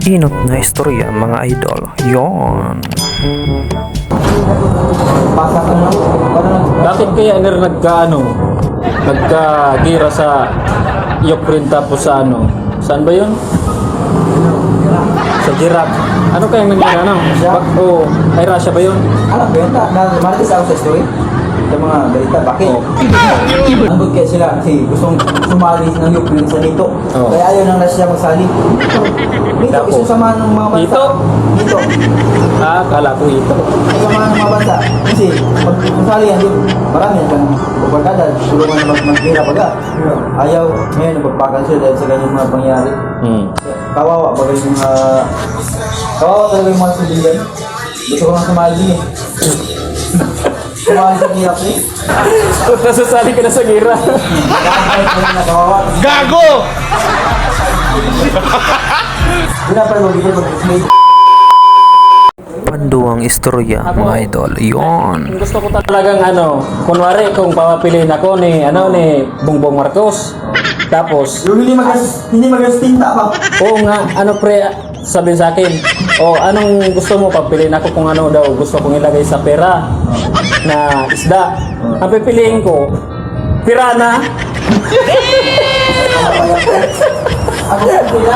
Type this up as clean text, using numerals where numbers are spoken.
Inot na istorya mga idol. Yon. Bakit kaya nagka-gira sa Ukraine tapos sa saan ba yun? Sa Iraq. Ano kaya nangyari ay Russia ba yun? Alam ko yun, marites ako sa story sa mga balita. Bakit? Anggod kaya sila kasi gustong sumali ng Ukraine sa NATO. Kaya ayaw nang Russia magsali. NATO, isang samahan ng mga bansa. NATO. Kala ko ito. Samahan ng mga bansa. Kasi pag sumali yan, marami yan kang pagkakada. Tulungan na mag-gira pagka. Ayaw, ngayon nagpagpakan sila dahil sa ganyan mga pangyari. Kawawa bagay yung kawawa talaga yung mga sibilan. Gusto ko nang sumali eh. Sumali sa hirap eh. Nasasali ka na sa gira. Gago! Pinapalagay pag-slate. Panduang istorya mga idol. Yon. Gusto ko talagang kunwari kung papapiliin ako ni Bongbong Marcos. Tapos, Yung hindi magastinta pa. oo nga, pre, sabihin sa akin, anong gusto mo, papiliin ako kung ano daw gusto kong ilagay sa pera na isda. Ang pipiliin ko, pirana. Ako sa sila.